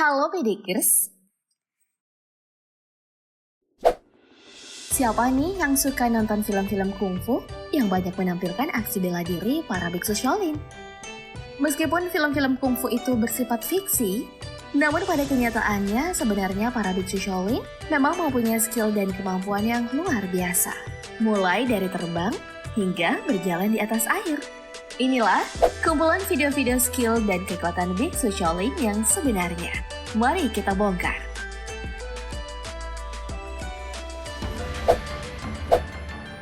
Halo Pedikers, siapa nih yang suka nonton film-film kungfu yang banyak menampilkan aksi bela diri para biksu Shaolin? Meskipun film-film kungfu itu bersifat fiksi, namun pada kenyataannya sebenarnya para biksu Shaolin memang mempunyai skill dan kemampuan yang luar biasa. Mulai dari terbang hingga berjalan di atas air. Inilah kumpulan video-video skill dan kekuatan biksu Shaolin yang sebenarnya. Mari kita bongkar.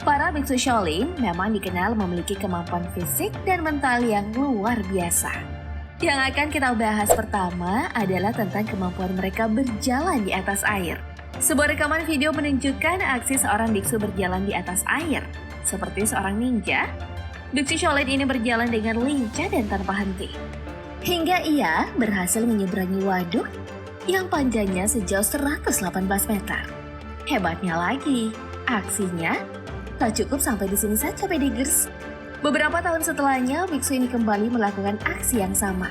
Para biksu Shaolin memang dikenal memiliki kemampuan fisik dan mental yang luar biasa. Yang akan kita bahas pertama adalah tentang kemampuan mereka berjalan di atas air. Sebuah rekaman video menunjukkan aksi seorang biksu berjalan di atas air. Seperti seorang ninja, biksu Shaolin ini berjalan dengan lincah dan tanpa henti. Hingga ia berhasil menyeberangi waduk yang panjangnya sejauh 118 meter. Hebatnya lagi, aksinya tak cukup sampai di sini saja Pedikers. Beberapa tahun setelahnya, biksu ini kembali melakukan aksi yang sama.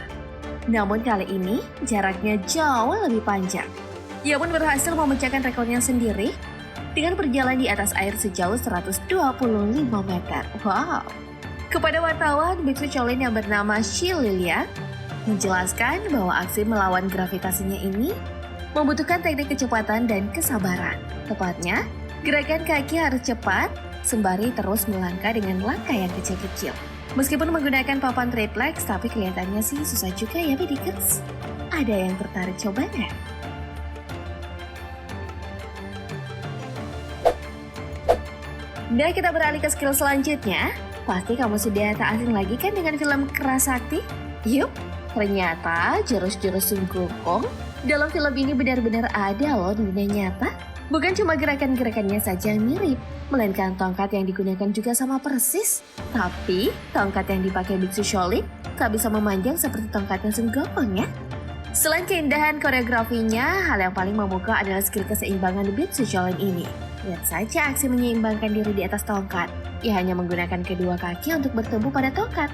Namun kali ini jaraknya jauh lebih panjang. Ia pun berhasil memecahkan rekornya sendiri dengan berjalan di atas air sejauh 125 meter. Wow! Kepada wartawan, biksu Shaolin yang bernama Shi Lilia menjelaskan bahwa aksi melawan gravitasinya ini membutuhkan teknik kecepatan dan kesabaran. Tepatnya, gerakan kaki harus cepat sembari terus melangkah dengan langkah yang kecil-kecil. Meskipun menggunakan papan triplex, tapi kelihatannya sih susah juga ya Pedikers. Ada yang tertarik coba nggak? Nah, kita beralih ke skill selanjutnya. Pasti kamu sudah tak asing lagi kan dengan film Kerasakti? Yup, ternyata jurus-jurus Sun Wukong dalam film ini benar-benar ada loh di dunia nyata. Bukan cuma gerakan-gerakannya saja yang mirip, melainkan tongkat yang digunakan juga sama persis. Tapi, tongkat yang dipakai biksu Shaolin tak bisa memanjang seperti tongkatnya Sun Wukong ya. Selain keindahan koreografinya, hal yang paling memukau adalah skill keseimbangan biksu Shaolin ini. Lihat saja aksi menyeimbangkan diri di atas tongkat. Ia hanya menggunakan kedua kaki untuk bertumbuh pada tongkat,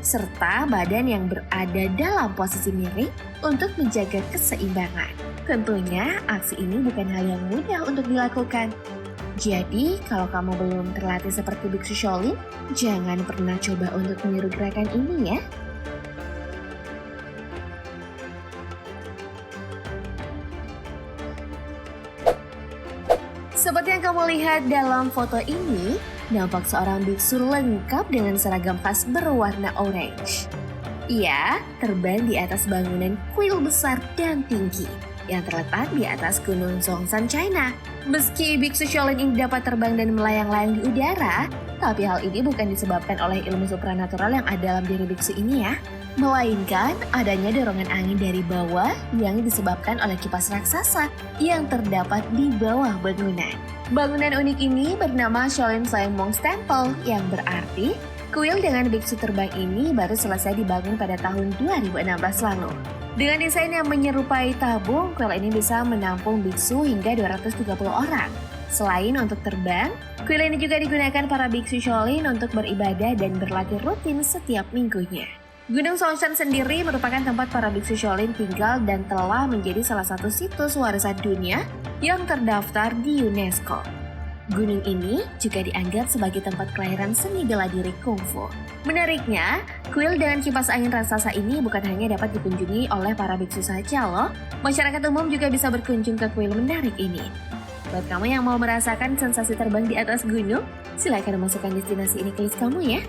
serta badan yang berada dalam posisi miring untuk menjaga keseimbangan. Tentunya aksi ini bukan hal yang mudah untuk dilakukan. Jadi, kalau kamu belum terlatih seperti biksu Shaolin, jangan pernah coba untuk meniru gerakan ini ya. Seperti yang kamu lihat dalam foto ini, nampak seorang biksu lengkap dengan seragam khas berwarna orange. Ia terbang di atas bangunan kuil besar dan tinggi yang terletak di atas Gunung Zhongshan, China. Meski biksu Shaolin ini dapat terbang dan melayang-layang di udara, tapi hal ini bukan disebabkan oleh ilmu supranatural yang ada dalam diri biksu ini ya, melainkan adanya dorongan angin dari bawah yang disebabkan oleh kipas raksasa yang terdapat di bawah bangunan. Bangunan unik ini bernama Shaolin Flying Monks Temple yang berarti kuil dengan biksu terbang ini baru selesai dibangun pada tahun 2016 lalu. Dengan desain yang menyerupai tabung, kuil ini bisa menampung biksu hingga 230 orang. Selain untuk terbang, kuil ini juga digunakan para biksu Shaolin untuk beribadah dan berlatih rutin setiap minggunya. Gunung Zhongshan sendiri merupakan tempat para biksu Shaolin tinggal dan telah menjadi salah satu situs warisan dunia yang terdaftar di UNESCO. Gunung ini juga dianggap sebagai tempat kelahiran seni bela diri kungfu. Menariknya, kuil dengan kipas angin raksasa ini bukan hanya dapat dikunjungi oleh para biksu saja loh. Masyarakat umum juga bisa berkunjung ke kuil menarik ini. Buat kamu yang mau merasakan sensasi terbang di atas gunung, silakan masukkan destinasi ini ke list kamu ya.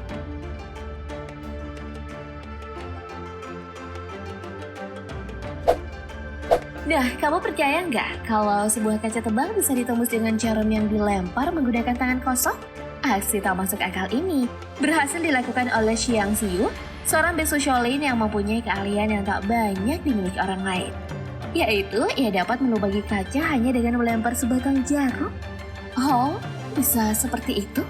Nah, kamu percaya nggak kalau sebuah kaca tebal bisa ditembus dengan jarum yang dilempar menggunakan tangan kosong? Aksi tak masuk akal ini berhasil dilakukan oleh Xiang Xiu, seorang biksu Shaolin yang mempunyai keahlian yang tak banyak dimiliki orang lain. Yaitu, ia dapat melubangi kaca hanya dengan melempar sebatang jarum. Oh, bisa seperti itu?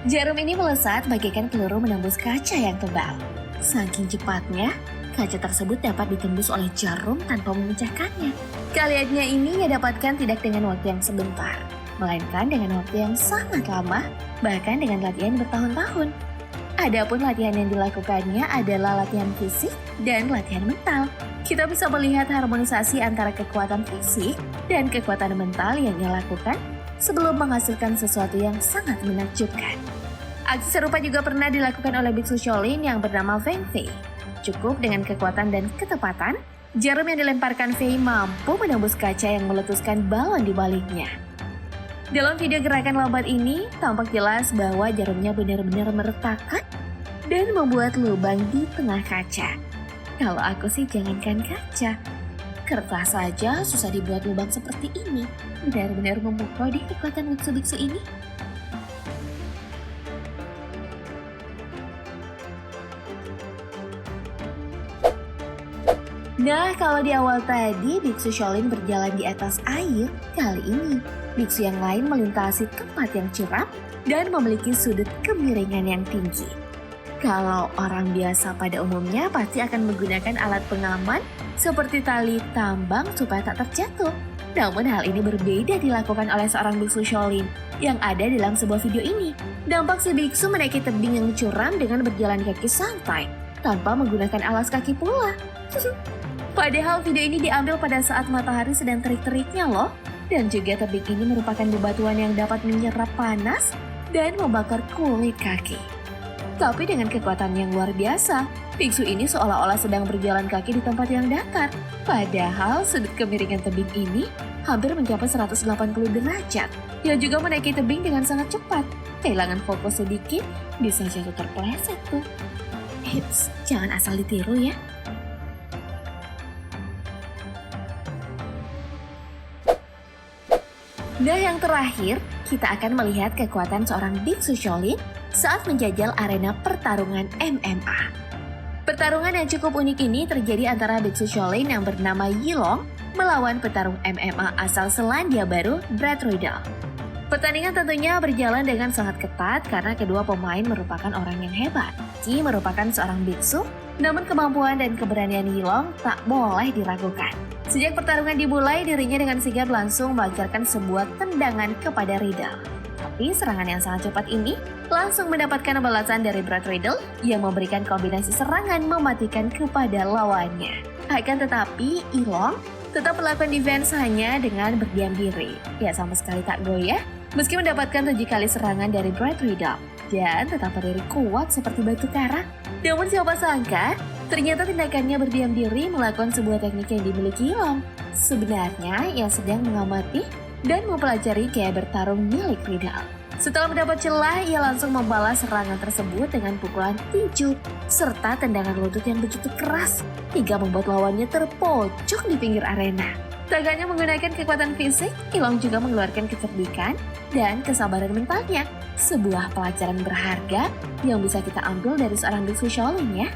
Jarum ini melesat bagaikan peluru menembus kaca yang tebal. Saking cepatnya, kaca tersebut dapat ditembus oleh jarum tanpa memecahkannya. Keahliannya ini ia dapatkan tidak dengan waktu yang sebentar, melainkan dengan waktu yang sangat lama, bahkan dengan latihan bertahun-tahun. Adapun latihan yang dilakukannya adalah latihan fisik dan latihan mental. Kita bisa melihat harmonisasi antara kekuatan fisik dan kekuatan mental yang ia lakukan sebelum menghasilkan sesuatu yang sangat menakjubkan. Aksi serupa juga pernah dilakukan oleh biksu Shaolin yang bernama Feng Fei. Cukup dengan kekuatan dan ketepatan, jarum yang dilemparkan Fei mampu menembus kaca yang meletuskan balon di baliknya. Dalam video gerakan lambat ini, tampak jelas bahwa jarumnya benar-benar meretakkan dan membuat lubang di tengah kaca. Kalau aku sih jangankan kaca, kertas saja susah dibuat lubang seperti ini. Benar-benar memukau di kekuatan biksu-biksu ini. Nah, kalau di awal tadi biksu Shaolin berjalan di atas air, kali ini biksu yang lain melintasi tempat yang curam dan memiliki sudut kemiringan yang tinggi. Kalau orang biasa pada umumnya pasti akan menggunakan alat pengaman seperti tali tambang supaya tak terjatuh. Namun hal ini berbeda dilakukan oleh seorang biksu Shaolin yang ada dalam sebuah video ini. Dampak si biksu menaiki tebing yang curam dengan berjalan kaki santai tanpa menggunakan alas kaki pula. Padahal video ini diambil pada saat matahari sedang terik-teriknya loh. Dan juga tebing ini merupakan bebatuan yang dapat menyerap panas dan membakar kulit kaki. Tapi dengan kekuatan yang luar biasa, biksu ini seolah-olah sedang berjalan kaki di tempat yang datar. Padahal sudut kemiringan tebing ini hampir mencapai 180 derajat. Dia juga menaiki tebing dengan sangat cepat. Kehilangan fokus sedikit, bisa jatuh terpeleset tuh. Eits, jangan asal ditiru ya. Nah yang terakhir, kita akan melihat kekuatan seorang biksu Shaolin saat menjajal arena pertarungan MMA. Pertarungan yang cukup unik ini terjadi antara biksu Shaolin yang bernama Yilong melawan petarung MMA asal Selandia Baru, Brad Riddell. Pertandingan tentunya berjalan dengan sangat ketat karena kedua pemain merupakan orang yang hebat. Meski merupakan seorang biksu, namun kemampuan dan keberanian Yilong tak boleh diragukan. Sejak pertarungan dimulai, dirinya dengan sigap langsung melancarkan sebuah tendangan kepada Riddell. Tapi serangan yang sangat cepat ini langsung mendapatkan balasan dari Brad Riddell yang memberikan kombinasi serangan mematikan kepada lawannya. Akan tetapi, Yilong tetap melakukan defense hanya dengan berdiam diri. Ya sama sekali tak goyah, meski mendapatkan 7 kali serangan dari Brad Riddell. Dan tetap berdiri kuat seperti batu karang. Namun siapa sangka, ternyata tindakannya berdiam diri melakukan sebuah teknik yang dimiliki Yilong. Sebenarnya ia sedang mengamati dan mempelajari gaya bertarung milik Riddell. Setelah mendapat celah, ia langsung membalas serangan tersebut dengan pukulan tinju serta tendangan lutut yang begitu keras hingga membuat lawannya terpojok di pinggir arena. Tak hanya menggunakan kekuatan fisik, Yilong juga mengeluarkan kecerdikan dan kesabaran mentalnya. Sebuah pelajaran berharga yang bisa kita ambil dari seorang biksu Shaolin ya.